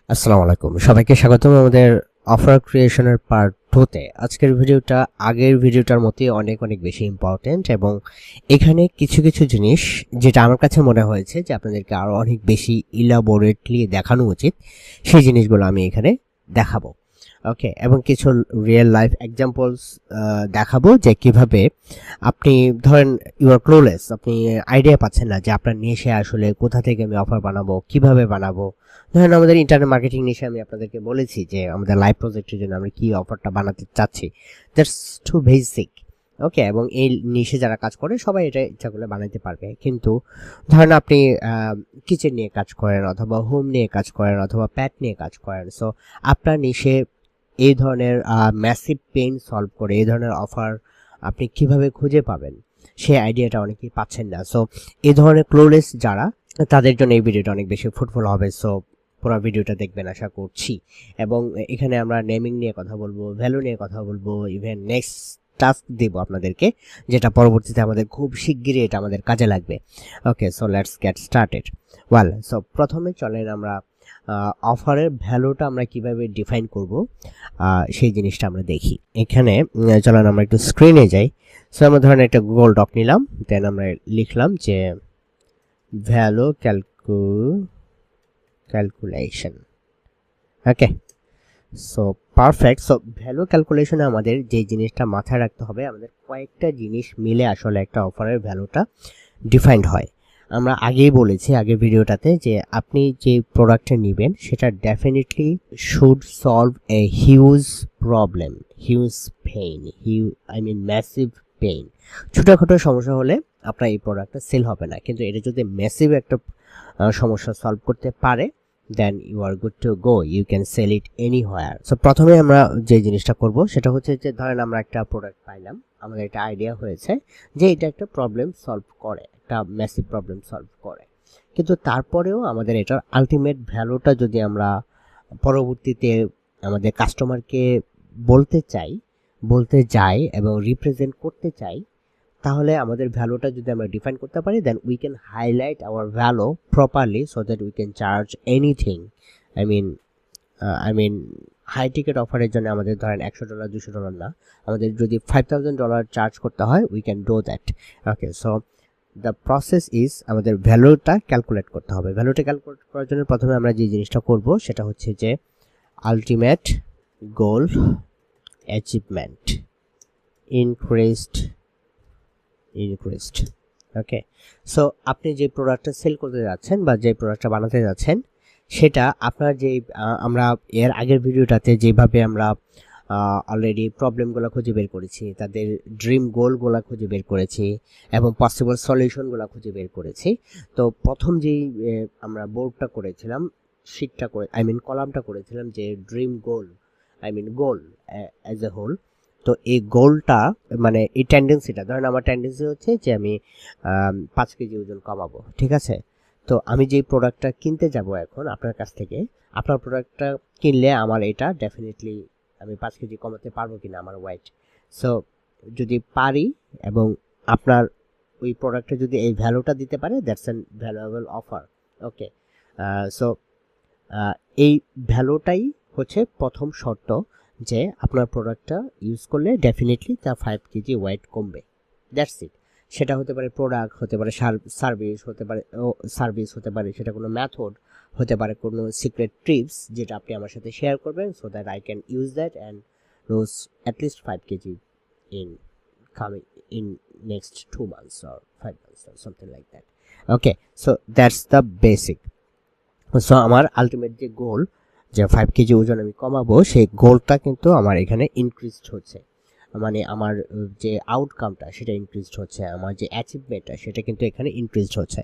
আসসালামু আলাইকুম সবাইকে স্বাগতম আমাদের অফার ক্রিয়েশনের পার্ট 2 তে। আজকের ভিডিওটা আগের ভিডিওটার মতোই অনেক অনেক বেশি ইম্পর্টেন্ট এবং এখানে কিছু কিছু জিনিস যেটা আমার কাছে মনে হয়েছে যে আপনাদেরকে আরো অনেক বেশি ইলাবোরেটলি দেখানো উচিত, সেই জিনিসগুলো আমি এখানে দেখাবো। ওকে, এবং কিছু রিয়েল লাইফ এক্সাম্পলস দেখাবো যে কিভাবে আপনি ধরেন ইউ আর ক্লুলেস, আপনি আইডিয়া পাচ্ছেন না যে আপনার নিশে আসলে কোথা থেকে আমি অফার বানাবো, কিভাবে বানাবো। ধরেন আমাদের ইন্টারনেট মার্কেটিং নিশে আমি আপনাদেরকে বলেছি যে আমাদের লাইভ প্রজেক্টের জন্য আমরা কি অফারটা বানাতে চাচ্ছি, দ্যাটস টু বেসিক। ওকে, এবং এই নিশে যারা কাজ করে সবাই এটা ইচ্ছা করলে বানাইতে পারবে। কিন্তু ধরেন আপনি কিচেন নিয়ে কাজ করেন অথবা হোম নিয়ে কাজ করেন অথবা প্যাট নিয়ে কাজ করেন, সো আপনার নিশে এই ধরনের ম্যাসিভ পেইন সলভ করে এই ধরনের অফার আপনি কিভাবে খুঁজে পাবেন সেই আইডিয়াটা অনেকেই পাচ্ছেন না। সো এই ধরনের ক্লোলেস যারা, তাদের জন্য এই ভিডিওটা অনেক বেশি ফ্রুটফুল হবে। সো পুরো ভিডিওটা দেখবেন আশা করছি। এবং এখানে আমরা নেমিং নিয়ে কথা বলবো, ভ্যালু নিয়ে কথা বলবো, ইভেন নেক্সট টাস্ক দেব আপনাদেরকে, যেটা পরবর্তীতে আমাদের খুব শিগগিরই এটা আমাদের কাজে লাগবে। Okay, so let's get started. Well, so প্রথমে চলেন আমরা অফারের ভ্যালুটা আমরা কিভাবে ডিফাইন করব সেই জিনিসটা আমরা দেখি। এখানে চলেন আমরা একটু স্ক্রিনে যাই। সো আমরা ধরেন একটা গুগল ডক নিলাম, দেন আমরা লিখলাম যে ভ্যালু ক্যালকুলেশন। ওকে, সো পারফেক্ট। সো ভ্যালু ক্যালকুলেশনে আমাদের যে জিনিসটা মাথায় রাখতে হবে, আমাদের কয়েকটা জিনিস মিলে আসলে একটা অফারের ভ্যালুটা ডিফাইন্ড হয়। আমরা আগেই বলেছি আগের ভিডিওটাতে যে আপনি যে প্রোডাক্টটা নেবেন সেটা definitely should solve a huge problem, huge pain, massive pain. ছোটোখাটো সমস্যা হলে আপনার এই প্রোডাক্টটা সেল হবে না, কিন্তু এটা যদি ম্যাসিভ একটা সমস্যা সলভ করতে পারে, then you are good to go, you can sell it anywhere. So প্রথমে আমরা যে জিনিসটা করব সেটা হচ্ছে যে ধরেন আমরা একটা প্রোডাক্ট পাইলাম, আমাদের একটা আইডিয়া হয়েছে যে এটা একটা প্রবলেম সলভ করে, একটা ম্যাসিভ প্রবলেম সলভ করে, কিন্তু তারপরেও আমাদের এটার আলটিমেট ভ্যালুটা যদি আমরা পরবর্তীতে আমাদের কাস্টমারকে বলতে যাই এবং রিপ্রেজেন্ট করতে চাই, তাহলে আমাদের ভ্যালুটা যদি আমরা ডিফাইন করতে পারি, then we can highlight our value properly so that we can charge anything. I mean high ticket অফারের জন্য আমাদের ধরেন $100 $200 না, আমাদের যদি $5000 চার্জ করতে হয়, we can do that. Okay, so the process is আমাদের ভ্যালুটা ক্যালকুলেট করতে হবে। ভ্যালুটা ক্যালকুলেট করার জন্য প্রথমে আমরা যে জিনিসটা করব সেটা হচ্ছে যে আলটিমেট গোল অ্যাচিভমেন্ট ইনক্রিজড। ওকে, সো আপনি যে প্রোডাক্টটা সেল করতে যাচ্ছেন বা যে প্রোডাক্টটা বানাতে যাচ্ছেন, সেটা আপনার যে আমরা এর আগের ভিডিওটাতে যেভাবে আমরা অলরেডি প্রবলেমগুলো খুঁজে বের করেছি, তাদের ড্রিম গোলগুলো খুঁজে বের করেছি এবং পসিবল সলিউশনগুলো খুঁজে বের করেছি। তো প্রথম যেই আমরা বোর্ডটা করেছিলাম, শিটটা করে কলামটা করেছিলাম যে dream goal, goal as a whole. তো এই গোলটা মানে এই টেন্ডেন্সিটা, ধরেন আমার টেন্ডেন্সি হচ্ছে যে আমি 5 কেজি ওজন কমাবো, ঠিক আছে। তো আমি যেই প্রোডাক্টটা কিনতে যাব এখন আপনার কাছ থেকে, আপনার প্রোডাক্টটা কিনলে আমার এটা ডেফিনেটলি আমি 5 কেজি কমাতে পারবো কিনা আমার ওয়েট। সো যদি পারি এবং আপনার ওই প্রোডাক্টে যদি এই ভ্যালুটা দিতে পারে, that's an valuable offer. Okay, so এই ভ্যালুটাই হচ্ছে প্রথম শর্ত যে আপনার প্রোডাক্টটা ইউজ করলে ডেফিনেটলি তার 5 কেজি ওয়েট কমবে। That's it. সেটা হতে পারে প্রোডাক্ট, হতে পারে সার্ভিস হতে পারে সেটা কোনো মেথড, হতে পারে কোনো সিক্রেট টিপস যেটা আপনি আমার সাথে শেয়ার করবেন so that I can use that and lose at least 5 KG in coming in next 2 months or 5 months or something like that. Okay, so that's the basic. So আমার ultimate যে গোল, যে 5 KG ওজন আমি কমাবো, সেই গোলটা কিন্তু আমার এখানে ইনক্রিজড হচ্ছে, মানে আমার যে আউটকামটা সেটা ইনক্রিজড হচ্ছে, আমার যে অ্যাচিভমেন্টটা সেটা কিন্তু এখানে ইনক্রিজড হচ্ছে।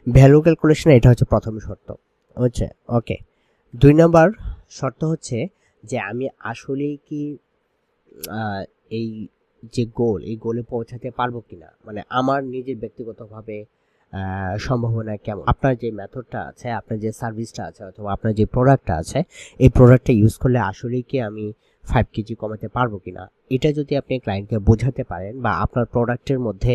ভ্যালু ক্যালকুলেশনে এটা হচ্ছে প্রথম শর্ত হচ্ছে। ওকে, 2 নম্বর শর্ত হচ্ছে যে আমি আসলেই কি এই যে গোল, এই গোলে পৌঁছাতে পারবো কিনা, মানে আমার নিজের ব্যক্তিগতভাবে সম্ভাবনা কেমন। আপনার যে মেথডটা আছে, আপনার যে সার্ভিসটা আছে অথবা আপনার যে প্রোডাক্টটা আছে, এই প্রোডাক্টটা ইউজ করলে আসলেই কি আমি 5 কেজি কমাতে পারবো কিনা, এটা যদি আপনি ক্লায়েন্টকে বোঝাতে পারেন বা আপনার প্রোডাক্টের মধ্যে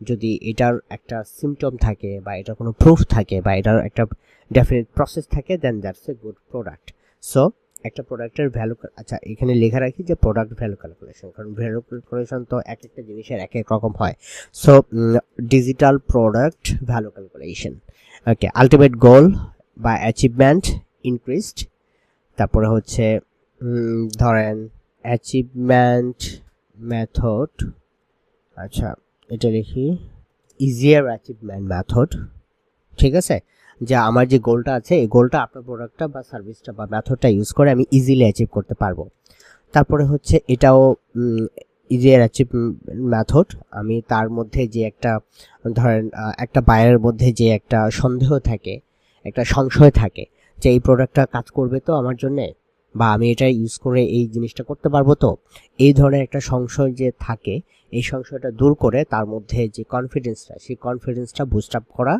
যদি এটার একটা সিমটম থাকে বা এটার কোনো প্রুফ থাকে বা এটার একটা ডেফিনেট প্রসেস থাকে, then that's a good product. So একটা প্রোডাক্টের ভ্যালু, আচ্ছা এখানে লেখা রাখি যে প্রোডাক্ট ভ্যালু ক্যালকুলেশন, কারণ ভ্যালু ক্যালকুলেশন তো এক একটা জিনিসের এক এক রকম হয়। So digital product value calculation, okay. Ultimate goal বা অ্যাচিভমেন্ট ইনক্রিজড। তারপরে হচ্ছে ধরেন অ্যাচিভমেন্ট মেথড, আচ্ছা এটা লিখি ইজিয়ার অ্যাচিভমেন্ট মেথড, ঠিক আছে। যে আমার যে গোলটা আছে এই গোলটা আপনার প্রোডাক্টটা বা সার্ভিসটা বা মেথডটা ইউজ করে আমি ইজিলি অ্যাচিভ করতে পারবো। তারপরে হচ্ছে এটাও ইজিয়ার অ্যাচিভ মেথড, আমি তার মধ্যে যে একটা ধরেন একটা বায়ারের মধ্যে যে একটা সন্দেহ থাকে, একটা সংশয় থাকে যে এই প্রোডাক্টটা কাজ করবে তো আমার জন্যে, বা আমি এটা ইউজ করে এই জিনিসটা করতে পারবো তো, এই ধরনের একটা সংশয় যে থাকে, এই সংশয়টা দূর করে তার মধ্যে যে কনফিডেন্সটা, সেই কনফিডেন্সটা বুস্ট আপ করা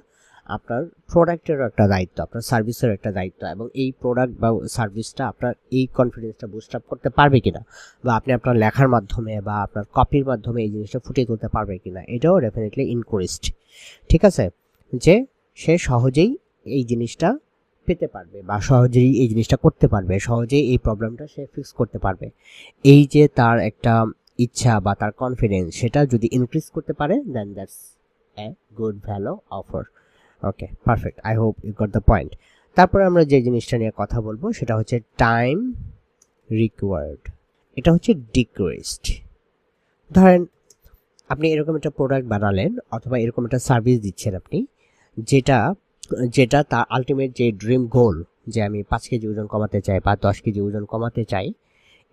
আপনার প্রোডাক্টেরও একটা দায়িত্ব, আপনার সার্ভিসের একটা দায়িত্ব। এবং এই প্রোডাক্ট বা সার্ভিসটা আপনার এই কনফিডেন্সটা বুস্ট আপ করতে পারবে কিনা, বা আপনি আপনার লেখার মাধ্যমে বা আপনার কপির মাধ্যমে এই জিনিসটা ফুটিয়ে তুলতে পারবে কিনা, এটাও ডেফিনেটলি ইনক্রিজড, ঠিক আছে। যে সে সহজেই এই জিনিসটা পেতে পারবে বা সহজেই এই জিনিসটা করতে পারবে, সহজেই এই প্রবলেমটা সে ফিক্স করতে পারবে। এই যে তার একটা ইচ্ছা বা তার কনফিডেন্স, সেটা যদি ইনক্রিজ করতে পারে, then that's a good value offer. Okay, perfect, I hope you got the point. তারপরে আমরা যে জিনিসটা নিয়ে কথা বলবো সেটা হচ্ছে টাইম রিকোয়ার্ড, এটা হচ্ছে ডিক্রিজড। ধরেন আপনি এরকম একটা প্রোডাক্ট বানালেন অথবা এরকম একটা সার্ভিস দিচ্ছেন আপনি, যেটা যেটা তার আলটিমেট যে ড্রিম গোল, যে আমি 5 কেজি ওজন কমাতে চাই বা 10 কেজি ওজন কমাতে চাই,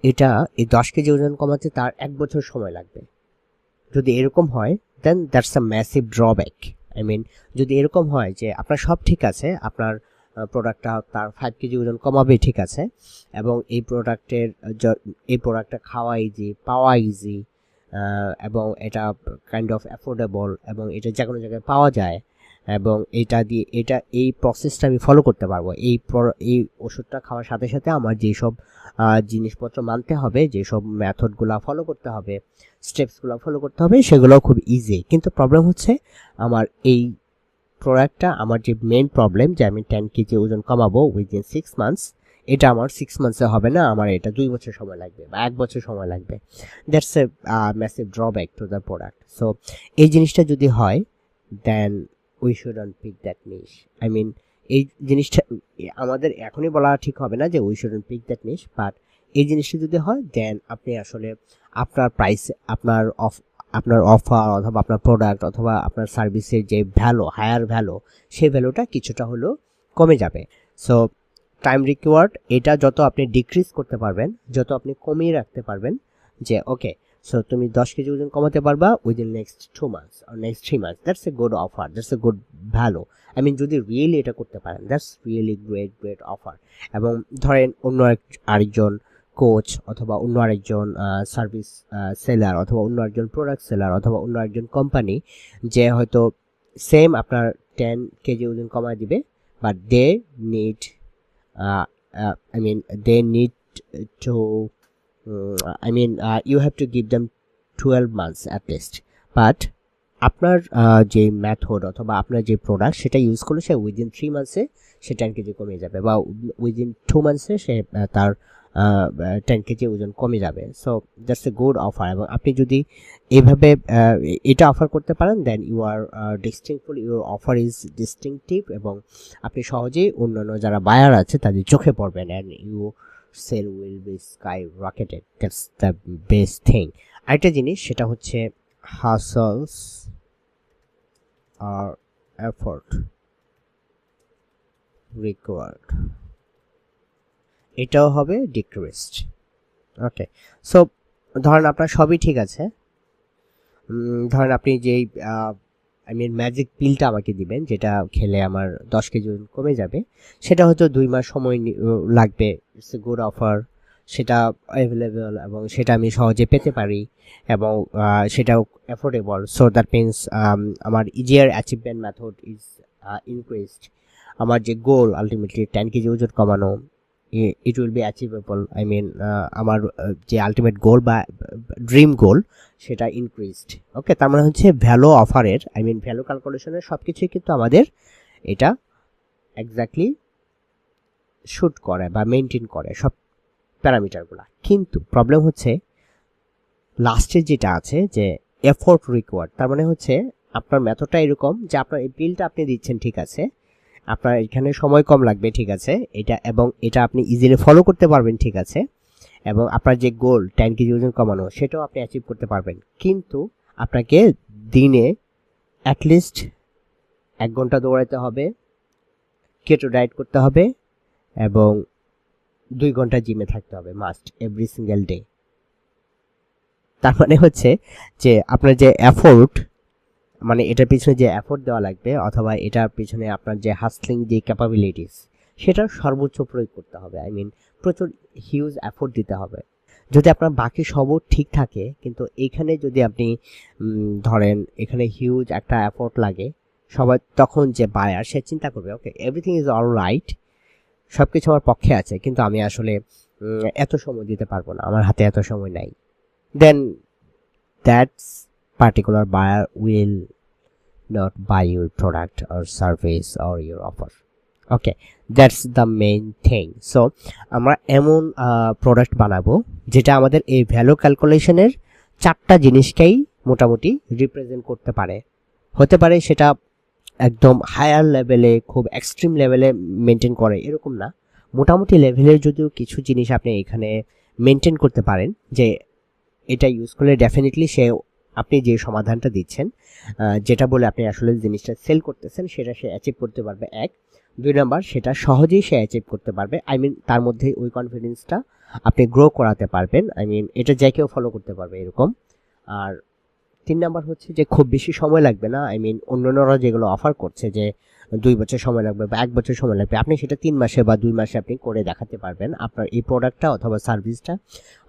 এটা এই 10 কেজি ওজন কমাতে তার 1 বছর সময় লাগবে। যদি এরকম হয়, then that's a massive drawback. I mean, যদি এরকম হয় যে আপনার সব ঠিক আছে, আপনার প্রোডাক্টটা তার 5 কেজি ওজন কমাবে, ঠিক আছে, এবং এই প্রোডাক্টটা খাওয়া ইজি, পাওয়া ইজি, এবং এটা কাইন্ড অফ অ্যাফোর্ডেবল, এবং এটা যে কোনো জায়গায় পাওয়া যায়, এবং এই প্রসেসটা আমি ফলো করতে পারবো। এই ওষুধটা খাওয়ার সাথে সাথে আমার যেসব জিনিসপত্র মানতে হবে, যেসব মেথডগুলো ফলো করতে হবে, স্টেপসগুলো ফলো করতে হবে, সেগুলোও খুব ইজি। কিন্তু প্রবলেম হচ্ছে আমার এই প্রোডাক্টটা, আমার যে মেইন প্রবলেম যে আমি 10 কেজি ওজন কমাবো উইদিন 6 মান্থস, এটা আমার 6 মান্থসে হবে না, আমার এটা 2 বছর সময় লাগবে বা 1 বছর সময় লাগবে। That's a massive drawback to the product. So এই জিনিসটা যদি হয়, then we shouldn't pick that niche. I mean, এই জিনিসটা আমাদের এখনই বলা ঠিক হবে না যে we shouldn't pick that niche, but এই জিনিসটা যদি হয়, দেন আপনি আসলে আপনার প্রাইস, আপনার অফার অথবা আপনার প্রোডাক্ট অথবা আপনার সার্ভিসের যে ভ্যালু, হায়ার ভ্যালু, সেই ভ্যালুটা কিছুটা হলেও কমে যাবে। সো টাইম রিকোয়ার্ড, এটা যত আপনি ডিক্রিজ করতে পারবেন, যত আপনি কমিয়ে রাখতে পারবেন, যে ওকে সো তুমি 10 কেজি ওজন কমাতে পারবা উইদিন নেক্সট 2 মান্থস আর next 3 months, that's a good offer, that's a good value. I mean, যদি রিয়েলি এটা করতে পারেন, দ্যাটস রিয়েলি গ্রেট অফার। এবং ধরেন অন্য আরেকজন কোচ অথবা অন্য আরেকজন সার্ভিস সেলার অথবা অন্য একজন প্রোডাক্ট সেলার অথবা অন্য একজন কোম্পানি, যে হয়তো সেম আপনার 10 কেজি ওজন কমায় দিবে, but they need they need to you have to give them 12 months at least, but আপনার যে মেথড অথবা আপনার যে প্রোডাক্ট সেটা ইউজ করলে সে উইদিন 3 মান্থসে সে 10 কেজি কমে যাবে, বা উইদিন 2 মান্থসে সে তার 10 কেজি ওজন কমে যাবে। So that's a good offer. এবং আপনি যদি এইভাবে এটা অফার করতে পারেন, then you are distinctful, your offer is distinctive, এবং আপনি সহজেই অন্যান্য যারা বায়ার আছে তাদের চোখে পড়বেন, and you sell will be skyrocketed. That's the best thing. আরেকটা জিনিস, সেটা হচ্ছে হাসলস আর এফোর্ট রিকোয়ার্ড, এটাও হবে ডিক্রিজড। ওকে, সো ধরেন আপনার সবই ঠিক আছে, ধরেন আপনি যেই ম্যাজিক পিলটা আমাকে দিবেন, যেটা খেলে আমার 10 কেজি কমে যাবে, সেটা হয়তো 2 মাস সময় লাগবে। ইটস এ গুড অফার, সেটা অ্যাভেলেবল এবং সেটা আমি সহজে পেতে পারি, এবং সেটাও অ্যাফোর্ডেবল। সো দ্যাট মিনস আমার easier achievement method is increased. আমার যে গোল আলটিমেটলি 10 কেজি ওজন কমানো, it will be achievable, I mean আমার যে আলটিমেট গোল বা ড্রিম গোল সেটা ইনক্রিজড। ওকে, তার মানে হচ্ছে ভ্যালু অফারের, আই মিন ভ্যালু ক্যালকুলেশনের সব কিছুই কিন্তু আমাদের এটা এক্স্যাক্টলি শুট করে বা মেনটেন করে সব প্যারামিটারগুলো। কিন্তু প্রবলেম হচ্ছে লাস্টের যেটা আছে যে এফোর্ট রিকোয়ার্ড, তার মানে হচ্ছে আপনার মেথডটা এরকম যে আপনার এই বিলটা আপনি দিচ্ছেন, ঠিক আছে, আপনার এখানে সময় কম লাগবে, ঠিক আছে, এটা এবং এটা আপনি ইজিলি ফলো করতে পারবেন, ঠিক আছে, এবং আপনার যে গোল 10 কেজি ওজন কমানো সেটাও আপনি অ্যাচিভ করতে পারবেন। কিন্তু আপনাকে দিনে অ্যাটলিস্ট 1 ঘন্টা দৌড়াতে হবে, কেটো ডায়েট করতে হবে এবং 2 ঘন্টা জিমে থাকতে হবে, মাস্ট এভরি সিঙ্গেল ডে। তার মানে হচ্ছে যে আপনার যে এফোর্ট, মানে এটার পিছনে যে এফোর্ট দেওয়া লাগবে অথবা এটার পিছনে আপনার যে হাসলিং যে ক্যাপাবিলিটিস সেটার সর্বোচ্চ প্রয়োগ করতে হবে, আই মিন প্রচুর হিউজ এফোর্ট দিতে হবে। যদি আপনার বাকি সবও ঠিক থাকে কিন্তু এইখানে যদি আপনি ধরেন এখানে হিউজ একটা এফোর্ট লাগে, সবাই তখন যে বায়ার সে চিন্তা করবে ওকে এভরিথিং ইজ অল রাইট, সব কিছু আমার পক্ষে আছে কিন্তু আমি আসলে এত সময় দিতে পারবো না, আমার হাতে এত সময় নাই, দেন that's particular buyer will not buy your product or service or your offer. Okay, that's the main thing. So আমরা এমন প্রোডাক্ট বানাবো যেটা আমাদের এই ভ্যালু ক্যালকুলেশনের 4টা জিনিসকেই মোটামুটি রিপ্রেজেন্ট করতে পারে। হতে পারে সেটা একদম হায়ার লেভেলে খুব এক্সট্রিম লেভেলে মেনটেন করে এরকম না, মোটামুটি লেভেলের যদিও কিছু জিনিস আপনি এখানে মেনটেন করতে পারেন যে এটা ইউজ করলে ডেফিনেটলি সে আপনি যে সমাধানটা দিচ্ছেন যেটা বলে আপনি আসলে জিনিসটা সেল করতেছেন সেটা সে অ্যাচিভ করতে পারবে, 2 নাম্বার সেটা সহজেই সে অ্যাচিভ করতে পারবে, আই মিন তার মধ্যে ওই কনফিডেন্সটা আপনি গ্রো করাতে পারবেন, আই মিন এটা যে কেউ ফলো করতে পারবে এরকম। আর 3 নাম্বার হচ্ছে যে খুব বেশি সময় লাগবে না, আই মিন অন্যান্যরা যেগুলো অফার করছে যে 2 বছর সময় লাগবে বা 1 বছর সময় লাগবে, আপনি সেটা 3 মাসে বা 2 মাসে আপনি করে দেখাতে পারবেন আপনার এই প্রোডাক্টটা অথবা সার্ভিসটা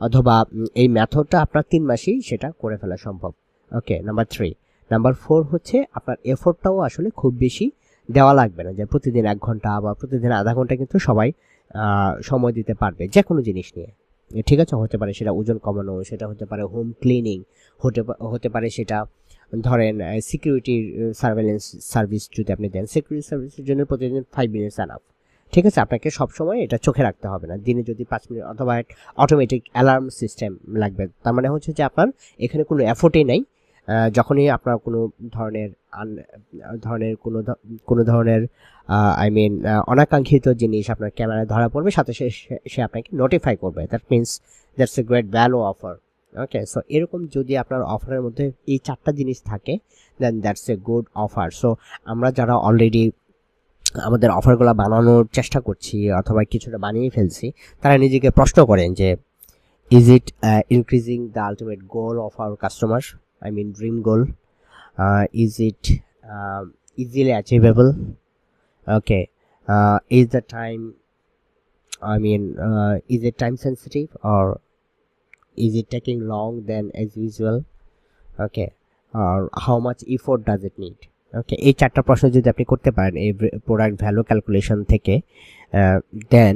অথবা এই মেথডটা আপনার 3 মাসেই সেটা করে ফেলা সম্ভব। ওকে, নাম্বার 3। নাম্বার 4 হচ্ছে আপনার এফোর্টটাও আসলে খুব বেশি দেওয়া লাগবে না, যে প্রতিদিন 1 ঘন্টা বা প্রতিদিন আধা ঘন্টা কিন্তু সবাই সময় দিতে পারবে যে কোনো জিনিস নিয়ে, ঠিক আছে, হতে পারে সেটা ওজন কমানো, সেটা হতে পারে হোম ক্লিনিং, হতে পারে সেটা ধরেন সিকিউরিটির সার্ভেলেন্স সার্ভিস যদি আপনি দেন, সিকিউরিটি সার্ভিসের জন্য প্রতিদিন 5 মিনিটস আনাফ, ঠিক আছে, আপনাকে সবসময় এটা চোখে রাখতে হবে না, দিনে যদি 5 মিনিট অথবা অটোমেটিক অ্যালার্ম সিস্টেম লাগবে, তার মানে হচ্ছে যে আপনার এখানে কোনো এফোর্টই নাই, যখনই আপনার কোনো ধরনের কোনো ধরনের আই মিন অনাকাঙ্ক্ষিত জিনিস আপনার ক্যামেরায় ধরা পড়বে সাথে সে আপনাকে নোটিফাই করবে, that means that's a great value offer. Okay, so এরকম যদি আপনার অফারের মধ্যে এই 4টা জিনিস থাকে then that's a good offer. So আমরা যারা অলরেডি আমাদের অফারগুলো বানানোর চেষ্টা করছি অথবা কিছুটা বানিয়ে ফেলছি তারা নিজেকে প্রশ্ন করেন যে is it increasing the ultimate goal of our customer, I mean dream goal, is it easily achievable? Okay, is the time, I mean is it time sensitive or is it taking long than as usual? Okay, or how much effort does it need? Okay, এই 4টা প্রশ্ন যদি আপনি করতে পারেন এই product value calculation থেকে, then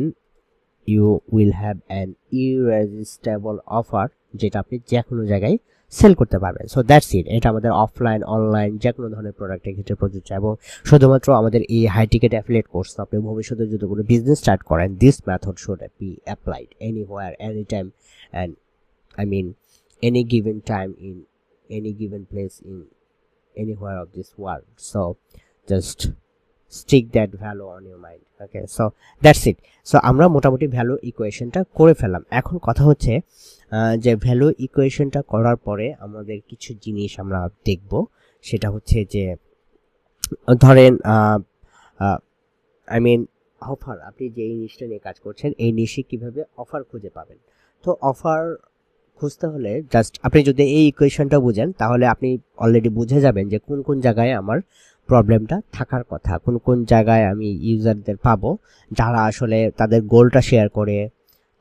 you will have an irresistible offer যেটা আপনি যে কোনো জায়গায় সেল করতে পারবেন। সো দ্যাটস ইট, এটা আমাদের অফলাইন অনলাইন যে কোনো ধরনের প্রোডাক্টের ক্ষেত্রে প্রযোজ্য এবং শুধুমাত্র আমাদের এই হাই টিকেট অ্যাফিলিয়েট কোর্স আপনি ভবিষ্যতে যদি কোনো বিজনেস স্টার্ট করেন this method should be applied anywhere any time and I mean any given time in any given place in anywhere of this world. So just stick that value on your mind. Okay, so that's it. So আমরা মোটামুটি value ইকুয়েশনটা করে ফেললাম। এখন কথা হচ্ছে যে value ইকুয়েশনটা করার পরে আমাদের কিছু জিনিস আমরা দেখব, সেটা হচ্ছে যে ধরেন আই মিন অফার, আপনি যে এই নিশটা নিয়ে কাজ করছেন এই নিশে কিভাবে অফার খুঁজে পাবেন। তো অফার খুঁজতে হলে জাস্ট আপনি যদি এই ইকুয়েশনটা বুঝেন তাহলে আপনি অলরেডি বুঝে যাবেন যে কোন কোন জায়গায় আমার প্রবলেমটা থাকার কথা, কোন কোন জায়গায় আমি ইউজারদের পাবো যারা আসলে তাদের গোলটা শেয়ার করে,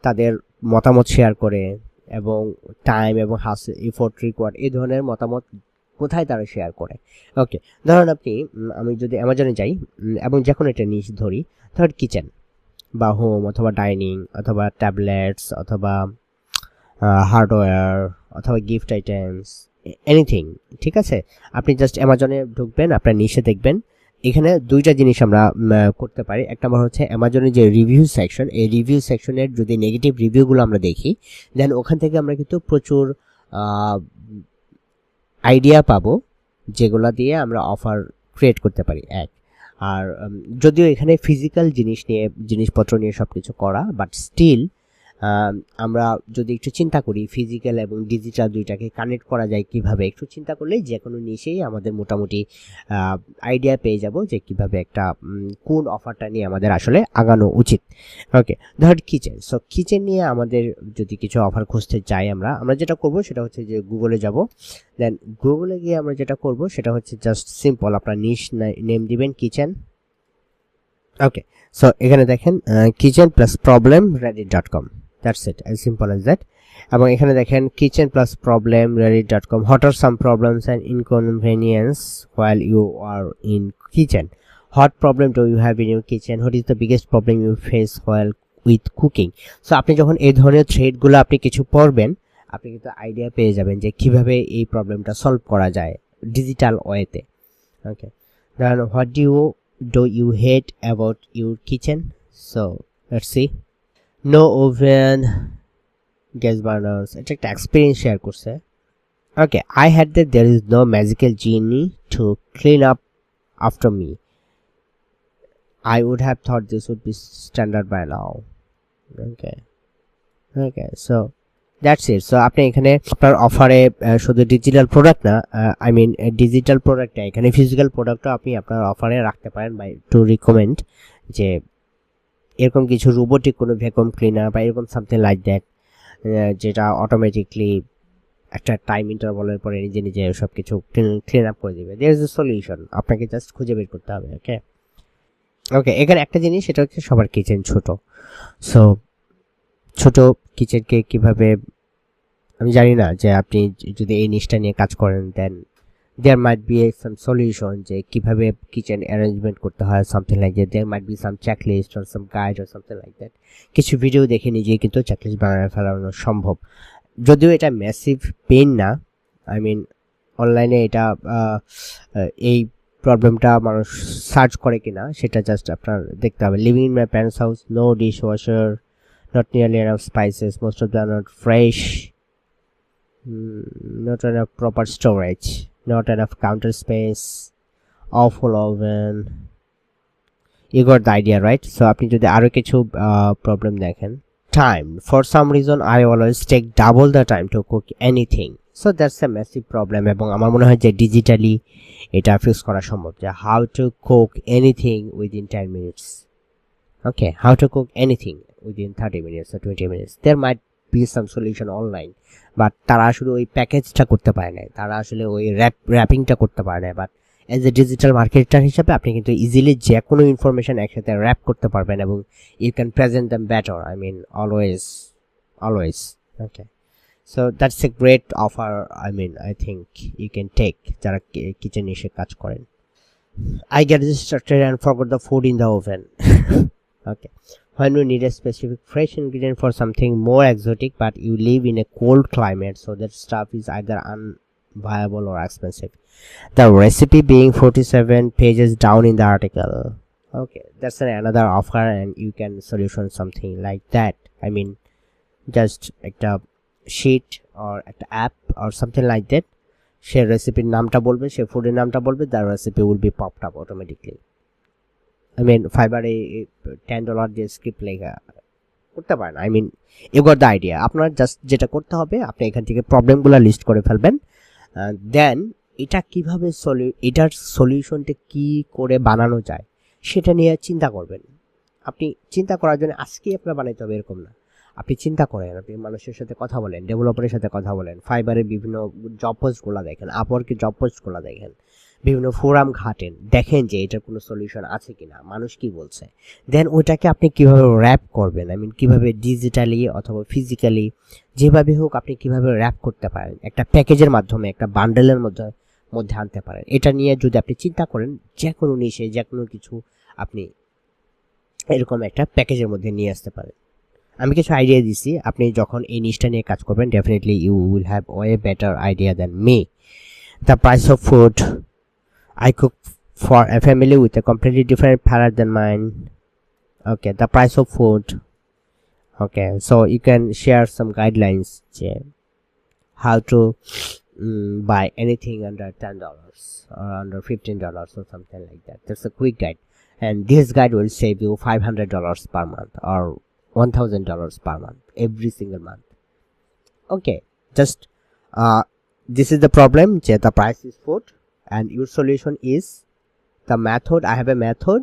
তাদের মতামত শেয়ার করে এবং টাইম এবং এফোর্ট রিকোয়ার্ড এই ধরনের মতামত কোথায় তারা শেয়ার করে। ওকে, ধরুন আপনি আমি যদি অ্যামাজনে যাই এবং যখন এটা নিশ ধরি, ধর কিচেন, বা হোম অথবা ডাইনিং অথবা ট্যাবলেটস অথবা হার্ডওয়্যার অথবা গিফট আইটেমস, এনিথিং। ঠিক আছে, আপনি জাস্ট অ্যামাজনে ঢুকবেন, আপনার নিচে দেখবেন এখানে দুইটা জিনিস আমরা করতে পারি। এক নম্বর হচ্ছে অ্যামাজনের যে রিভিউ সেকশন, এই রিভিউ সেকশনের যদি নেগেটিভ রিভিউগুলো আমরা দেখি, দেন ওখান থেকে আমরা কিন্তু প্রচুর আইডিয়া পাবো যেগুলো দিয়ে আমরা অফার ক্রিয়েট করতে পারি। এক, আর যদিও এখানে ফিজিক্যাল জিনিসপত্র নিয়ে সব কিছু করা, বাট স্টিল আমরা যদি একটু চিন্তা করি ফিজিক্যাল এবং ডিজিটাল দুইটাকে কানেক্ট করা যায় কিভাবে, একটু চিন্তা করলে যে কোনো নিশেই আমাদের মোটামুটি আইডিয়া পেয়ে যাব যে কিভাবে একটা কোন অফারটা নিয়ে আমাদের আসলে আগানো উচিত। ওকে, ধর কিচেন। সো কিচেন নিয়ে আমাদের যদি কিছু অফার খুঁজতে চাই আমরা যেটা করব সেটা হচ্ছে যে গুগলে যাব। দেন গুগলে গিয়ে আমরা যেটা করব সেটা হচ্ছে জাস্ট সিম্পল আপনার নিশ নেম দিবেন কিচেন। ওকে, সো এখানে দেখেন kitchen plus problem reddit.com, that's it, as simple as that। এবং এখানে দেখেন kitchen plus problem reddit.com, what are some problems and inconvenience while you are in kitchen, what problem do you have in your kitchen, what is the biggest problem you face while with cooking। So আপনি যখন এই ধরনের থ্রেডগুলো আপনি কিছু পড়বেন, আপনি কিন্তু idea পেয়ে যাবেন যে কিভাবে এই প্রবলেমটা সলভ করা যায় ডিজিটাল ওয়েতে। ওকে, দেন what do you hate about your kitchen? So let's see, no oven, gas burners, এটা একটা এক্সপেরিয়েন্স শেয়ার করছে। ওকে, I had that there is no magical genie to clean up after me, I would have thought this would be standard by now। okay, so that's it. So আপনি এখানে আপনার অফারে শুধু digital product না, I mean digital product না, এখানে physical প্রোডাক্টও আপনি আপনার অফারে রাখতে পারেন। বাই টু রিকমেন্ড যে এরকম কিছু রোবোটিক কোনো ভ্যাকুয়াম ক্লিনার বা এরকম সামথিং লাইক দ্যাট, যেটা অটোমেটিকলি একটা টাইম ইন্টারভালের পরে নিজে নিজে সব কিছু ক্লিন আপ করে দেবে। দেয়ার ইজ এ সলিউশন, আপনাকে জাস্ট খুঁজে বের করতে হবে। ওকে, এখানে একটা জিনিস সেটা হচ্ছে সবার কিচেন ছোট। সো ছোট কিচেনকে কিভাবে, আমি জানি না যে আপনি যদি এই নিশটা নিয়ে কাজ করেন দেন দেয়ার মাইট বি সাম সলিউশন যে কিভাবে কিচেন অ্যারেঞ্জমেন্ট করতে হয়, something like that. There might be some checklist or some guide or something like that. কিছু ভিডিও দেখে নিজেই কিন্তু চেকলিস্ট বানিয়ে ফেলানো সম্ভব, যদিও এটা ম্যাসিভ পেইন না। আই মিন অনলাইনে এটা এই প্রবলেমটা মানুষ সার্চ করে কিনা সেটা জাস্ট আপনার দেখতে হবে। Living in my parents house, no dishwasher, not nearly enough spices, most of them are not fresh, not enough proper storage, not enough counter space, awful oven, you got the idea, right? So আপনি যদি আরো কিছু problem দেখেন, time, for some reason I always take double the time to cook anything, so that's a massive problem। এবং আমার মনে হয় যে ডিজিটালি এটা ফিক্স করা সম্ভব, যে how to cook anything within 10 minutes। okay, how to cook anything within 30 minutes or 20 minutes, there might be some solution online, but তারা আসলে ওই প্যাকেজটা করতে পারে না, তারা আসলে ওই র্যাপিংটা করতে পারে না। But as a digital marketer হিসাবে আপনি কিন্তু ইজিলি যে কোনো ইনফরমেশন একসাথে র্যাপ করতে পারবেন এবং you can present them better, I mean always. Okay, so that's a great offer, I mean I think you can take যারা কিচেন এসে কাজ করেন। I get distracted and forgot the food in the oven। okay, when we need a specific fresh ingredient for something more exotic but you live in a cold climate, so that stuff is either unviable or expensive, the recipe being 47 pages down in the article। okay, that's another offer and you can solution something like that। I mean just একটা sheet or একটা app or something like that, সে রেসিপির নামটা বলবে, সে ফুডের নামটা বলবে, the recipe will be popped up automatically. I mean ফাইবারে $10 দিয়ে স্ক্রিপ্ট লেখা করতে পারেন। I mean you got the idea. আপনার জাস্ট যেটা করতে হবে, আপনি এখান থেকে প্রবলেমগুলো লিস্ট করে ফেলবেন, দেন এটা কিভাবে এটার সলিউশনটা কি করে বানানো যায় সেটা নিয়ে চিন্তা করবেন। আপনি চিন্তা করার জন্য আজকেই আপনার বানাইতে হবে এরকম না, আপনি চিন্তা করেন, আপনি মানুষের সাথে কথা বলেন, ডেভেলপারের সাথে কথা বলেন, ফাইবারের বিভিন্ন জব পোস্টগুলো দেখেন, আপওয়ার্কের জব পোস্টগুলো দেখেন, বিভিন্ন ফোরাম ঘাটেন, দেখেন যে এটার কোনো সলিউশন আছে কিনা, মানুষ কি বলছে, দেন ওইটাকে আপনি কিভাবে র্যাপ করবেন, আই মিন কিভাবে ডিজিটালি অথবা ফিজিক্যালি যেভাবে হোক আপনি কিভাবে র্যাপ করতে পারেন, একটা প্যাকেজের মাধ্যমে একটা বান্ডেলের মধ্যে আনতে পারেন। এটা নিয়ে যদি আপনি চিন্তা করেন, যে কোনো নিশে যে কোনো কিছু আপনি এরকম একটা প্যাকেজের মধ্যে নিয়ে আসতে পারেন। আমি কিছু আইডিয়া দিছি, আপনি যখন এই নিশটা নিয়ে কাজ করবেন definitely you will have way better idea than me. The price of food I cook for a family with a completely different palate than mine. Okay, the price of food. Okay, so you can share some guidelines how to buy anything under $10 or under $15 or something like that. That's a quick guide, and this guide will save you $500 per month or $1,000 per month every single month. Okay, just this is the problem. The price is food, and your solution is the method. I have a method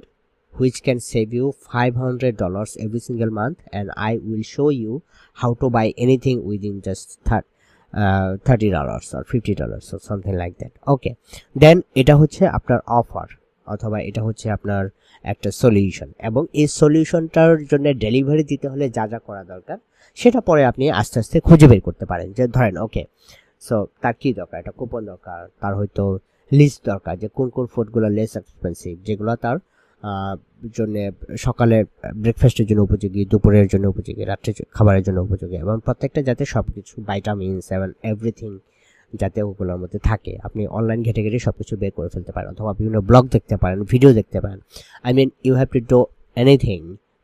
which can save you $500 every single month, and I will show you how to buy anything within just $30 or $50 or something like that. Okay, then এটা হচ্ছে আপনার offer অথবা এটা হচ্ছে আপনার একটা solution, এবং এই সলিউশনটার জন্য ডেলিভারি দিতে হলে যা যা করা দরকার সেটা পরে আপনি আস্তে আস্তে খুঁজে বের করতে পারেন। যে ধরেন ওকে, সো তার কি দরকার, একটা কুপন দরকার, তার হয়তো লিস্ট দরকার যে কোন কোন ফুডগুলো লেস এক্সপেন্সিভ, যেগুলো তার জন্য সকালে ব্রেকফাস্টের জন্য উপযোগী, দুপুরের জন্য উপযোগী, রাত্রে খাবারের জন্য উপযোগী, এবং প্রত্যেকটা যাতে সব কিছু ভাইটামিনস এবং এভরিথিং যাতে ওগুলোর মধ্যে থাকে। আপনি অনলাইন ঘেটে ঘেটে সব কিছু বের করে ফেলতে পারেন, অথবা বিভিন্ন ব্লগ দেখতে পারেন, ভিডিও দেখতে পারেন। I mean you have to do anything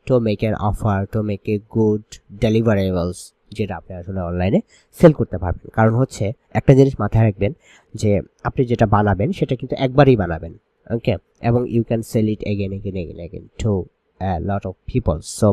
to make an offer, to make a good deliverables, যেটা আপনি আসলে অনলাইনে সেল করতে পারবেন। কারণ হচ্ছে একটা জিনিস মাথায় রাখবেন যে আপনি যেটা বানাবেন সেটা কিন্তু একবারই বানাবেন, ওকে, এবং you can sell it again to lot of people. So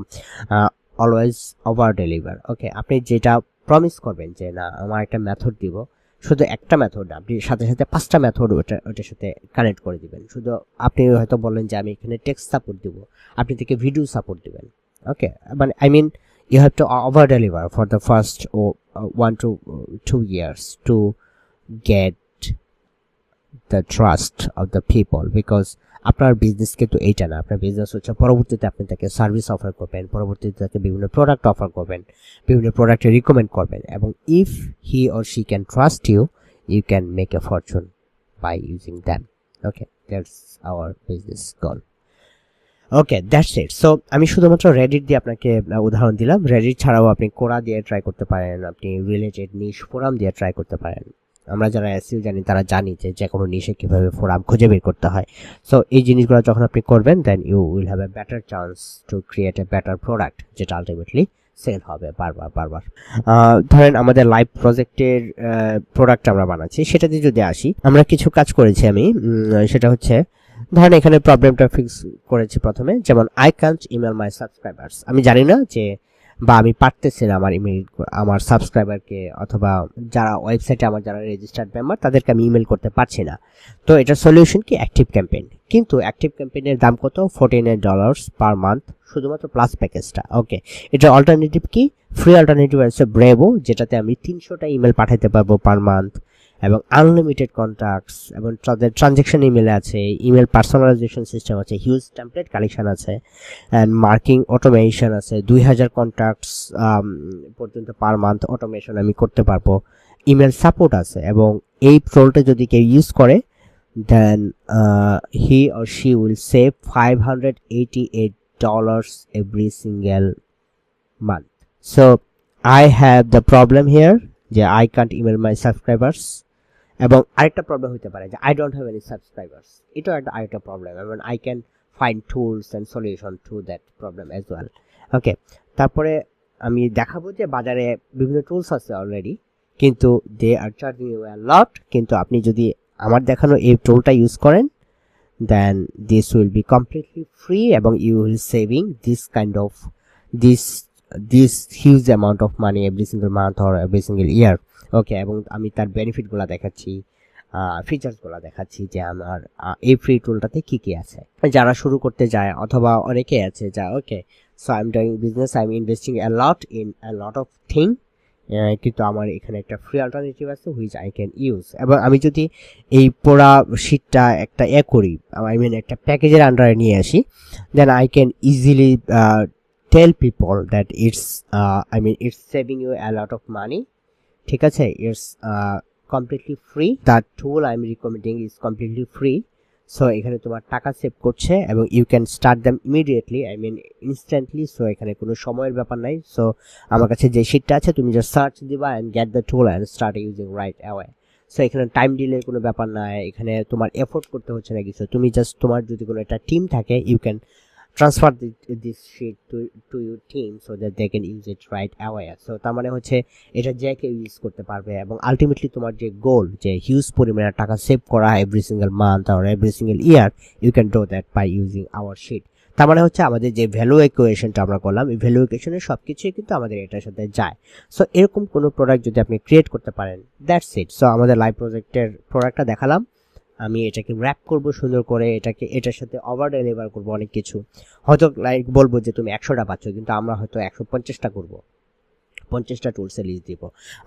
always over deliver. Okay, আপনি যেটা প্রমিস করবেন যে না আমার একটা মেথড দিব, শুধু একটা মেথড না, আপনি সাথে সাথে 5টা মেথড ওটার সাথে কানেক্ট করে দিবেন। শুধু আপনি হয়তো বললেন যে আমি এখানে টেক্সট সাপোর্ট দিব, আপনি থেকে ভিডিও সাপোর্ট দিবেন। ওকে, মানে I mean you have to over deliver for the first 1 to 2 years to get the trust of the people, because আপনার বিজনেস কিন্তু এইটা না, আপনার বিজনেস হচ্ছে পরবর্তীতে আপনি তাকে সার্ভিস অফার করবেন, পরবর্তীতে তাকে বিভিন্ন প্রোডাক্ট অফার করবেন, বিভিন্ন প্রোডাক্টে রিকমেন্ড করবেন, এবং if he or she can trust you, you can make a fortune by using them. Okay, that's our business goal. Okay, that's it. So আমি শুধুমাত্র রেডিট দিয়ে আপনাকে উদাহরণ দিলাম। রেডিট ছাড়াও আপনি কোরা দিয়ে ট্রাই করতে পারেন, আপনি রিলেটেড নিশ ফোরাম দিয়ে ট্রাই করতে পারেন। আমরা যারা এসইও জানি তারা জানি যে কোনো নিশে কীভাবে ফোরাম খুঁজে বের করতে হয়। সো এই জিনিসগুলো যখন আপনি করবেন, then you will have a better chance to create a better product, যেটা আলটিমেটলি সেল হবে বারবার। ধরেন আমাদের লাইভ প্রজেক্টের প্রোডাক্ট আমরা বানাচ্ছি, সেটাতে যদি আসি, আমরা কিছু কাজ করেছি আমি, সেটা হচ্ছে ধরেন এখানে প্রবলেমটা ফিক্স করেছি প্রথমে, যেমন I can't email my subscribers. আমি জানি না যে, বা আমি পারতেছি না আমার সাবস্ক্রাইবারকে, অথবা যারা ওয়েবসাইটে আমার যারা রেজিস্টার্ড মেম্বার তাদেরকে আমি ইমেল করতে পারছি না। তো এটার সলিউশন কি? Active campaign. কিন্তু অ্যাক্টিভ ক্যাম্পেইনের দাম কত? $49 পার মান্থ, শুধুমাত্র প্লাস প্যাকেজটা। ওকে, এটার অল্টারনেটিভ কি? ফ্রি অল্টারনেটিভ আছে ব্রেভো, যেটাতে আমি 300টা ইমেল পাঠাতে পারবো পার মান্থ, এবং আনলিমিটেড কন্ট্যাক্টস, এবং তাদের ট্রানজ্যাকশন ইমেল আছে, ইমেল পার্সোনালাইজেশন সিস্টেম আছে, হিউজ টেমপ্লেট কালেকশন আছে, অ্যান্ড মার্কিং অটোমেশন আছে। 2000 কন্ট্যাক্টস পর্যন্ত পার মান্থ অটোমেশন আমি করতে পারবো। ইমেল সাপোর্ট আছে, এবং এই প্রোলটা যদি কেউ ইউজ করে, then he or she will save $588 every single month. So I have the problem here যে I can't email my subscribers, এবং আরেকটা প্রবলেম হতে পারে যে I don't have any subscribers. এটাও আরেকটা প্রবলেম, এবং I can find tools and solution to that problem as well. Okay, তারপরে আমি দেখাবো যে বাজারে বিভিন্ন টুলস আছে অলরেডি, কিন্তু দে আর চার্জিং ইউ আ লট। কিন্তু আপনি যদি আমার দেখানো এই টুলটা ইউজ করেন, then this will be completely free, এবং you will saving this kind of this huge amount of money every single month or every single year. ওকে, এবং আমি তার বেনিফিটগুলো দেখাচ্ছি, ফিচার্সগুলো দেখাচ্ছি যে আমার এই ফ্রি টুলটাতে কি কি আছে। যারা শুরু করতে যায়, অথবা অনেকেই আছে যা okay, so I am doing business, I am investing a lot of thing, কিন্তু আমার এখানে একটা ফ্রি অল্টারনেটিভ আছে হুইচ আই ক্যান ইউজ। এবং আমি যদি এই পুরা শিটটা একটা করি, আই মিন একটা প্যাকেজের আন্ডারে নিয়ে আসি, then I can easily tell people that it's saving you a lot of money. ঠিক আছে, it's completely free. That tool I'm recommending is completely free, so এখানে তোমার টাকা সেভ করছে এবং you can start them immediately, I mean instantly. So এখানে কোনো সময়ের ব্যাপার নাই। সো আমার কাছে যে শিটটা আছে তুমি জাস্ট সার্চ দিবা and get the tool and start using right away. So এখানে টাইম ডিলের কোনো ব্যাপার নাই, এখানে তোমার এফোর্ট করতে হচ্ছে না কিছু। তুমি জাস্ট তোমার যদি কোনো একটা টিম থাকে, you can transfer this sheet to your team so that they can use it right away. So তার মানে হচ্ছে এটা যে কেউ ইউজ করতে পারবে এবং আলটিমেটলি তোমার যে গোল, যে হিউজ পরিমাণে টাকা সেভ করা এভরি সিঙ্গেল মান্থ আর every single year, you can do that by using our sheet. তার মানে হচ্ছে আমাদের যে ভ্যালু ইকুয়েশনটা আমরা করলাম, এই ভ্যালু ইকুয়েশনের সব কিছুই কিন্তু আমাদের এটার সাথে যায়। সো এরকম কোনো প্রোডাক্ট যদি আপনি ক্রিয়েট করতে পারেন, দ্যাটস ইট। সো আমাদের লাইভ প্রজেক্টের প্রোডাক্টটা দেখালাম, আমি এটাকে র্যাপ করব সুন্দর করে, এটাকে এটার সাথে ওভার ডেলিভার করবো অনেক কিছু। হয়তো লাইক বলবো যে তুমি 100টা পাচ্ছ, কিন্তু আমরা হয়তো 150টা করবো, 50টা টুলসে লিস্ট দিব।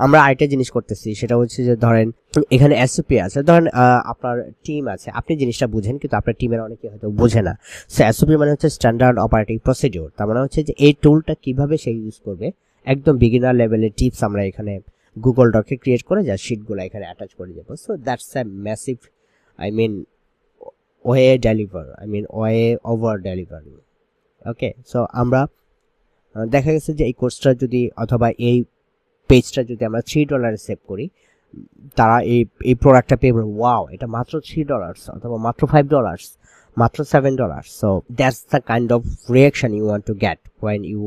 আমরা আরেকটা জিনিস করতেছি, সেটা হচ্ছে যে ধরেন এখানে এসওপি আছে, ধরেন আপনার টিম আছে, আপনি জিনিসটা বুঝেন কিন্তু আপনার টিমের অনেকে হয়তো বোঝে না। সো এসওপি মানে হচ্ছে স্ট্যান্ডার্ড অপারেটিং প্রসিডিওর। তার মানে হচ্ছে যে এই টুলটা কিভাবে সে ইউজ করবে, একদম বিগিনার লেভেলের টিপস আমরা এখানে গুগল ডকে ক্রিয়েট করে যা শিটগুলো এখানে অ্যাটাচ করে দেবো। So that's a massive, I mean way over delivery. Okay, so আমরা দেখা গেছে যে এই কোর্সটা যদি অথবা এই পেজটা যদি আমরা $3 সেভ করি, তারা এই প্রোডাক্টটা পেয়ে ওয়াও, এটা মাত্র $3 অথবা মাত্র $5, মাত্র $7। So that's the kind of reaction you want to get when you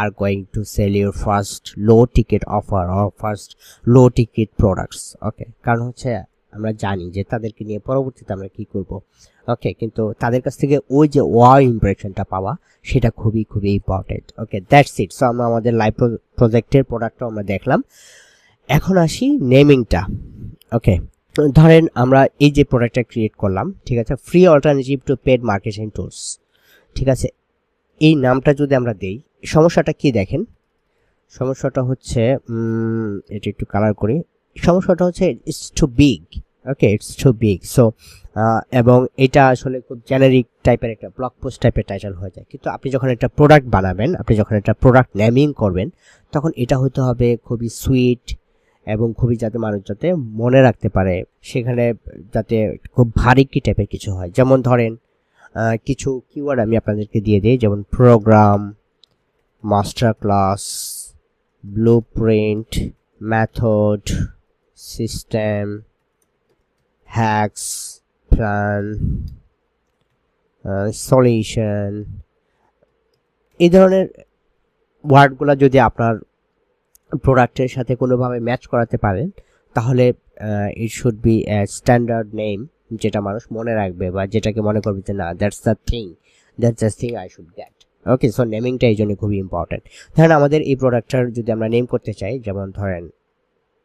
are going to sell your first low ticket offer or first low ticket products. ওকে, কারণ হচ্ছে আমরা জানি যে তাদেরকে নিয়ে পরবর্তীতে আমরা কি করব। ওকে, কিন্তু তাদের কাছ থেকে ওই যে ওয়াও ইমপ্রেশনটা পাওয়া, সেটা খুবই খুবই important. Okay, that's it. So আমরা আমাদের লাইভ প্রজেক্টের প্রোডাক্টটা আমরা দেখলাম। এখন আসি নেমিংটা। ওকে, ধরেন আমরা এই যে প্রোডাক্টটা ক্রিয়েট করলাম, ঠিক আছে, free alternative to paid marketing tools, ঠিক আছে, এই নামটা যদি আমরা দেই, সমস্যাটা কি দেখেন, সমস্যাটা হচ্ছে এটা একটু কালার করি, সমস্যাটা হচ্ছে it's too big. Okay, it's too big. So এবং এটা আসলে খুব জেনারিক টাইপের একটা ব্লগ পোস্ট টাইপের টাইটেল হয়ে যায়। কিন্তু আপনি যখন একটা প্রোডাক্ট বানাবেন, আপনি যখন একটা প্রোডাক্ট নেমিং করবেন, তখন এটা হতে হবে খুবই সুইট এবং খুবই যাতে মানুষ যাতে মনে রাখতে পারে, সেখানে যাতে খুব ভারী কি টাইপের কিছু হয়। যেমন ধরেন কিছু কিওয়ার্ড আমি আপনাদেরকে দিয়ে দিই, যেমন programme, master class, blueprint, method, system, hacks, plan, solution, এই ধরনের ওয়ার্ডগুলো যদি আপনার প্রোডাক্টের সাথে কোনোভাবে ম্যাচ করাতে পারেন, তাহলে it should B A standard name, যেটা মানুষ মনে রাখবে বা যেটাকে মনে করবে যে না, that's the thing I should get. Okay, so নেমিংটা এই জন্য খুবই ইম্পর্টেন্ট। ধরেন আমাদের এই প্রোডাক্টটার যদি আমরা নেম করতে চাই, যেমন ধরেন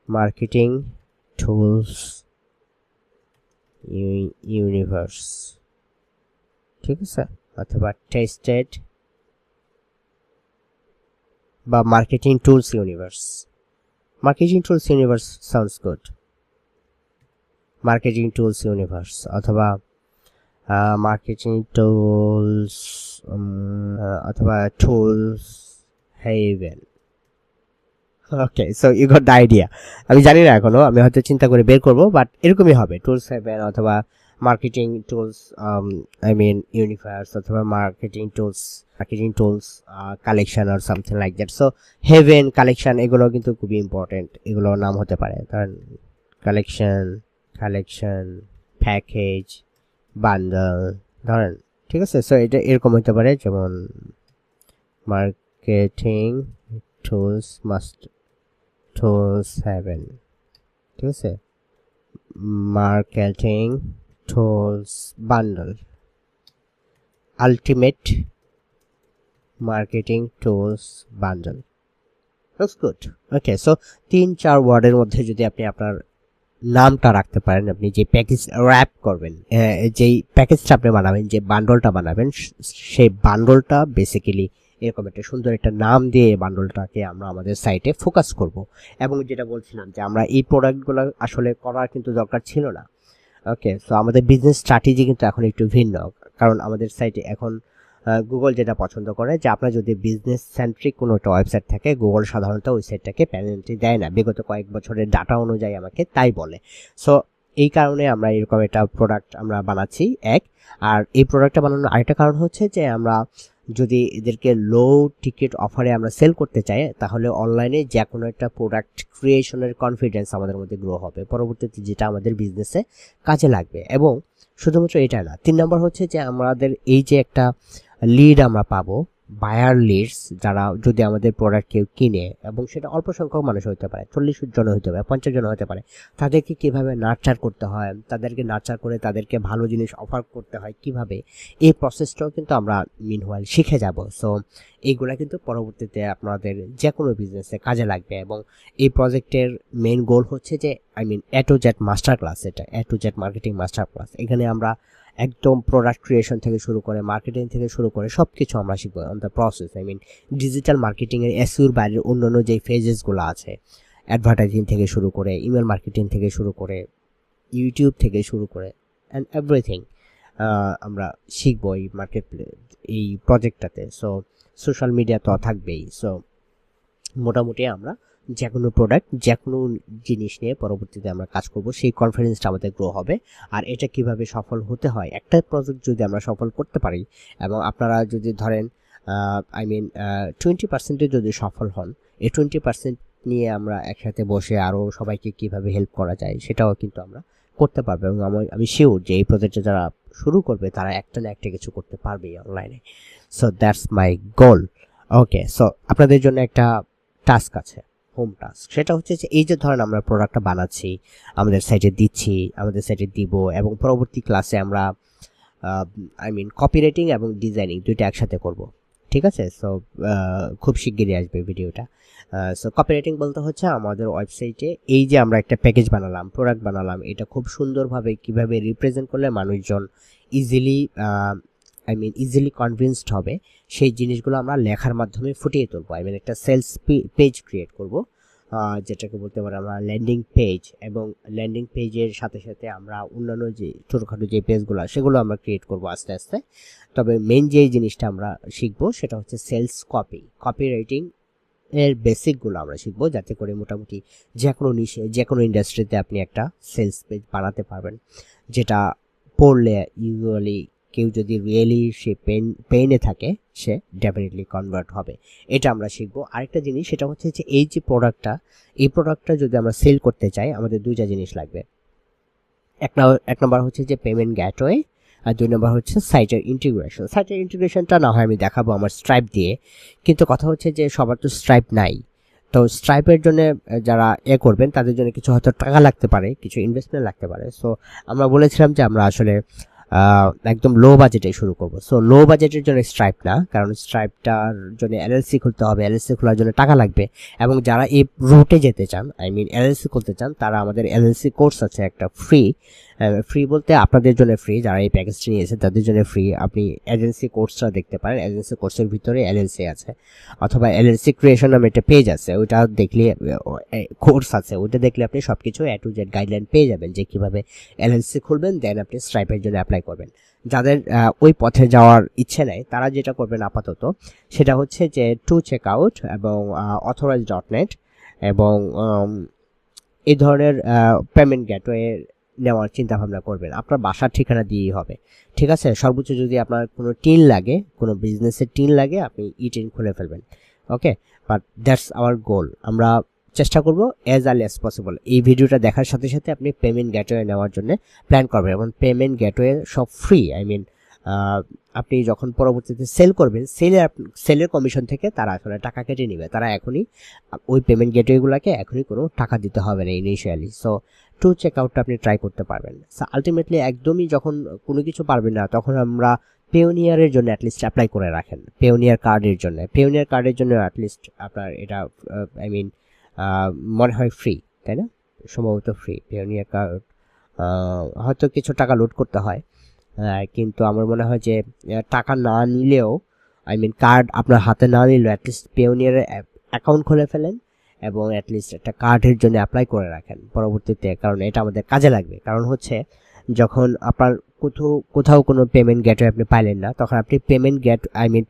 মার্কেটিং টুলস ইউনিভার্স, ঠিক আছে, অথবা টেস্টেড বা marketing tools universe. Marketing tools universe sounds good, marketing tools universe, অথবা মার্কেটিং টুলস, অথবা tools heaven. Okay, so you got the idea. আমি জানি না এখনো, আমি হয়তো চিন্তা করে বের করবো, বাট এরকমই হবে, টুলস হেভেন অথবা মার্কেটিং টুলস ইউনিভার্স, অথবা মার্কেটিং টুলস কালেকশন আর something like that. So heaven, collection, এগুলো কিন্তু খুবই ইম্পর্টেন্ট, এগুলো নাম হতে পারে। ধরেন কালেকশন, প্যাকেজ, বান্ডেল, ধরেন, ঠিক আছে। সো এটা এরকম হতে পারে, যেমন মার্কেটিং টুলস হেভেন, ঠিক আছে, marketing tools bundle, ultimate marketing tools bundle. Looks good. Okay, so 3-4 ওয়ার্ডের মধ্যে যদি আপনি আপনার নামটা রাখতে পারেন, আপনি যে প্যাকেজ র্যাপ করবেন, যেই প্যাকেজটা আপনি বানাবেন, যে বান্ডলটা বানাবেন, সেই বান্ডলটা বেসিক্যালি এরকম একটা সুন্দর একটা নাম দিয়ে বান্ডলটাকে আমরা আমাদের সাইটে ফোকাস করব। এবং যেটা বলছিলাম যে আমরা এই প্রোডাক্টগুলো আসলে করার কিন্তু দরকার ছিল না। ওকে, সো আমাদের বিজনেস স্ট্র্যাটেজি কিন্তু এখন একটু ভিন্ন, কারণ আমাদের সাইটে এখন গুগল যেটা পছন্দ করে যে আপনার যদি বিজনেস সেন্ট্রিক কোনো একটা ওয়েবসাইট থাকে, গুগল সাধারণত ওই সাইটটাকে পেনাল্টি দেয় না, বিগত কয়েক বছরের ডাটা অনুযায়ী আমাকে তাই বলে। সো এই কারণে আমরা এরকম একটা প্রোডাক্ট আমরা বানাচ্ছি এক। আর এই প্রোডাক্টটা বানানোর আরেকটা কারণ হচ্ছে যে আমরা যদি এদেরকে লো টিকিট অফারে আমরা সেল করতে চাই, তাহলে অনলাইনে যে কোনো একটা প্রোডাক্ট ক্রিয়েশনের কনফিডেন্স আমাদের মধ্যে গ্রো হবে পরবর্তীতে, যেটা আমাদের বিজনেসে কাজে লাগবে। এবং শুধুমাত্র এটা না, 3 নম্বর হচ্ছে যে আমাদের এই যে একটা লিড আমরা পাবো, বায়ার লিডস, যারা যদি আমাদের প্রোডাক্ট কেউ কিনে, এবং সেটা অল্প সংখ্যক মানুষ হতে পারে, 40 জন হতে পারে, 50 জন হতে পারে, তাদেরকে কিভাবে নার্চার করতে হয়, তাদেরকে নার্চার করে তাদেরকে ভালো জিনিস অফার করতে হয় কিভাবে, এই প্রসেসটাও কিন্তু আমরা মিনওয়াইল শিখে যাব। সো এইগুলা কিন্তু পরবর্তীতে আপনাদের যে কোনো বিজনেসে কাজে লাগবে। এবং এই প্রজেক্টের মেইন গোল হচ্ছে যে A to Z master class, এটা A to Z marketing master class. এখানে আমরা একদম প্রোডাক্ট ক্রিয়েশন থেকে শুরু করে মার্কেটিং থেকে শুরু করে সব কিছু আমরা শিখবো অন দ্য প্রসেস। ডিজিটাল মার্কেটিংয়ের এসইওর বাইরের অন্যান্য যে ফেজেসগুলো আছে, অ্যাডভার্টাইজিং থেকে শুরু করে ইমেল মার্কেটিং থেকে শুরু করে ইউটিউব থেকে শুরু করে অ্যান্ড এভরিথিং আমরা শিখবো এই এই প্রজেক্টটাতে। সো সোশ্যাল মিডিয়া তো থাকবেই। সো মোটামুটি আমরা যে কোনো প্রোডাক্ট, যে কোনো জিনিস নিয়ে পরবর্তীতে আমরা কাজ করব, সেই কনফিডেন্সটা আমাদের গ্রো হবে। আর এটা কিভাবে সফল হতে হয়, একটা প্রজেক্ট যদি আমরা সফল করতে পারি, এবং আপনারা যদি ধরেন 20% যদি সফল হন, এই 20% নিয়ে আমরা একসাথে বসে আরও সবাইকে কিভাবে হেল্প করা যায় সেটাও কিন্তু আমরা করতে পারবো। এবং আমি শিওর যে এই প্রজেক্টটা যারা শুরু করবে তারা একটা না একটা কিছু করতে পারবে অনলাইনে। So that's my goal. Okay, so আপনাদের জন্য একটা টাস্ক আছে, হোম টাস্ক। সেটা হচ্ছে যে এই যে ধরেন আমরা প্রোডাক্টটা বানাচ্ছি, আমাদের সাইটে দিচ্ছি, আমাদের সাইটে দিব, এবং পরবর্তী ক্লাসে আমরা কপিরাইটিং এবং ডিজাইনিং দুইটা একসাথে করব, ঠিক আছে? সো খুব শিগগিরই আসবে ভিডিওটা। সো কপিরাইটিং বলতে হচ্ছে আমাদের ওয়েবসাইটে এই যে আমরা একটা প্যাকেজ বানালাম, প্রোডাক্ট বানালাম, এটা খুব সুন্দরভাবে কিভাবে রিপ্রেজেন্ট করলে মানুষজন ইজিলি কনভিন্সড হবে, সেই জিনিসগুলো আমরা লেখার মাধ্যমে ফুটিয়ে তুলবো। একটা সেলস পেজ ক্রিয়েট করব, যেটাকে বলতে পারি আমরা ল্যান্ডিং পেজ। এবং ল্যান্ডিং পেজের সাথে সাথে আমরা অন্যান্য যে ছোটোখাটো যে পেজগুলো সেগুলো আমরা ক্রিয়েট করব আস্তে আস্তে। তবে মেন যে জিনিসটা আমরা শিখবো সেটা হচ্ছে সেলস কপিরাইটিং এর বেসিকগুলো আমরা শিখবো, যাতে করে মোটামুটি যে কোনো নিশে, যে কোনো ইন্ডাস্ট্রিতে আপনি একটা সেলস পেজ বানাতে পারবেন, যেটা পড়লে ইউজুয়ালি কেউ যদি রিয়েলি সে পেইনে থাকে, সে ডেফিনেটলি কনভার্ট হবে। এটা আমরা শিখবো। আরেকটা জিনিস সেটা হচ্ছে যে এই যে প্রোডাক্টটা যদি আমরা সেল করতে চাই, আমাদের দুইটা জিনিস লাগবে। এক নম্বর হচ্ছে যে পেমেন্ট গেটওয়ে, আর 2 নম্বর হচ্ছে সাইটের ইন্টিগ্রেশন। সাইটের ইন্টিগ্রেশনটা না হয় আমি দেখাবো আমার স্ট্রাইপ দিয়ে, কিন্তু কথা হচ্ছে যে সবার তো স্ট্রাইপ নাই। তো স্ট্রাইপের জন্য যারা করবেন তাদের জন্য কিছু হয়তো টাকা লাগতে পারে, কিছু ইনভেস্টমেন্ট লাগতে পারে। সো আমরা বলেছিলাম যে আমরা আসলে একদম লো বাজেটে শুরু করব। সো লো বাজেটের জন্য স্ট্রাইপ না, কারণ স্ট্রাইপটার জন্য এলএলসি খুলতে হবে, এলএলসি খোলার জন্য টাকা লাগবে। এবং যারা এই রুটে যেতে চান, এলএলসি খুলতে চান, তারা আমাদের এলএলসি কোর্স আছে একটা ফ্রি বলতে আপনাদের জন্য ফ্রি, যারা এই প্যাকেজটি নিয়েছে তাদের জন্য ফ্রি। আপনি এজেন্সি কোর্সটা দেখতে পারেন, এজেন্সি কোর্সের ভিতরে এলএলসি আছে, অথবা এলএলসি ক্রিয়েশন নামে একটা পেজ আছে, ওইটা দেখলে কোর্স আছে, ওইটা দেখলে আপনি সব কিছু A to Z গাইডলাইন পেয়ে যাবেন যে কীভাবে এলএলসি খুলবেন, দেন আপনি স্ট্রাইপের জন্য অ্যাপ্লাই করবেন। যাদের ওই পথে যাওয়ার ইচ্ছে নেই, তারা যেটা করবেন আপাতত সেটা হচ্ছে যে টু চেক আউট এবং authorize.net এবং এই ধরনের পেমেন্ট গেটওয়ে নেওয়ার চিন্তা ভাবনা করবেন। আপনার বাসার ঠিকানা দিয়েই হবে, ঠিক আছে? সর্বোচ্চ যদি আপনার কোনো টিন লাগে, কোনো বিজনেসের টিন লাগে, আপনি টিন খুলে ফেলবেন। ওকে, বাট দ্যাটস আওয়ার গোল। আমরা চেষ্টা করব অ্যাজ আর্লি অ্যাজ পসিবল। এই ভিডিওটা দেখার সাথে সাথে আপনি পেমেন্ট গেটওয়ে নেওয়ার জন্য প্ল্যান করবেন, এবং পেমেন্ট গেটওয়ে সব ফ্রি। আপনি যখন পরবর্তীতে সেল করবেন, সেলের কমিশন থেকে তারা আসলে টাকা কেটে নেবে। তারা এখনই ওই পেমেন্ট গেটওয়েগুলোকে এখনই কোনো টাকা দিতে হবে না ইনিশিয়ালি। সো টু চেক আউটটা আপনি ট্রাই করতে পারবেন। সো আলটিমেটলি একদমই যখন কোনো কিছু পারবেন না, তখন আমরা পেওনিয়ারের জন্য অ্যাটলিস্ট অ্যাপ্লাই করে রাখেন। পেওনিয়ার কার্ডের জন্য অ্যাটলিস্ট আপনার এটা মনে হয় ফ্রি, তাই না? সম্ভবত ফ্রি পেওনিয়ার কার্ড। হয়তো কিছু টাকা লোড করতে হয়, কিন্তু আমার মনে হয় যে টাকা না নিলেও কার্ড আপনার হাতে না নিলেও অ্যাটলিস্ট পেওনিয়ারের অ্যাকাউন্ট খুলে ফেলেন এবং অ্যাটলিস্ট একটা কার্ডের জন্য অ্যাপ্লাই করে রাখেন পরবর্তীতে, কারণ এটা আমাদের কাজে লাগবে। কারণ হচ্ছে যখন আপনার কোথাও কোনো পেমেন্ট গেটওয়ে আপনি পাইলেন না, তখন আপনি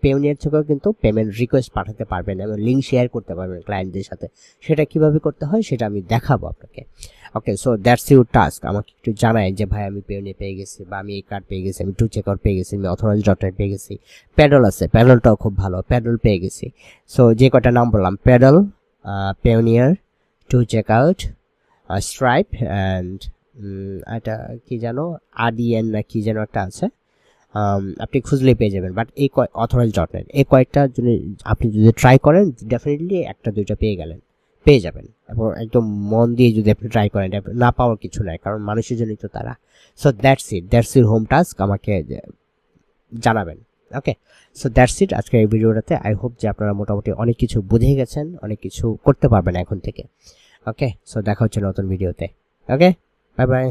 পেওনিয়ার থেকেও কিন্তু পেমেন্ট রিকোয়েস্ট পাঠাতে পারবেন এবং লিঙ্ক শেয়ার করতে পারবেন ক্লায়েন্টদের সাথে। সেটা কিভাবে করতে হয় সেটা আমি দেখাবো আপনাকে। ওকে, সো দ্যাটস ইউর টাস্ক। আমাকে একটু জানায় যে ভাই আমি পেওনিয়া পেয়ে গেছি, বা আমি এই কার্ড পেয়ে গেছি, আমি টু চেক আউট পেয়ে গেছি, আমি অথরাইজ ডটনেট পেয়ে গেছি, প্যাডল আছে, প্যাডলটাও খুব ভালো, প্যাডল পেয়ে গেছি। সো যে কটা নাম বললাম, Paddle, Payoneer, to check out, Stripe and এটা কি জানো আরডিএন না কি যেন একটা আছে, আপনি খুঁজলেই পেয়ে যাবেন। বাট এই অথরাইজ ডটনেট এই কয়েকটা যদি আপনি যদি ট্রাই করেন ডেফিনেটলি একটা দুইটা পেয়ে যাবেন। এবং একদম মন দিয়ে যদি আপনি ট্রাই করেন, না পাওয়ার কিছু নাই, কারণ মানুষের জন্যই তো তারা। So that's your home task, আমাকে জানাবেন। ওকে, সো দ্যাটস ইট আজকের এই ভিডিওটাতে। আই হোপ যে আপনারা মোটামুটি অনেক কিছু বুঝে গেছেন, অনেক কিছু করতে পারবেন এখন থেকে। ওকে, সো দেখা হচ্ছে নতুন ভিডিওতে। ওকে, বাই বাই।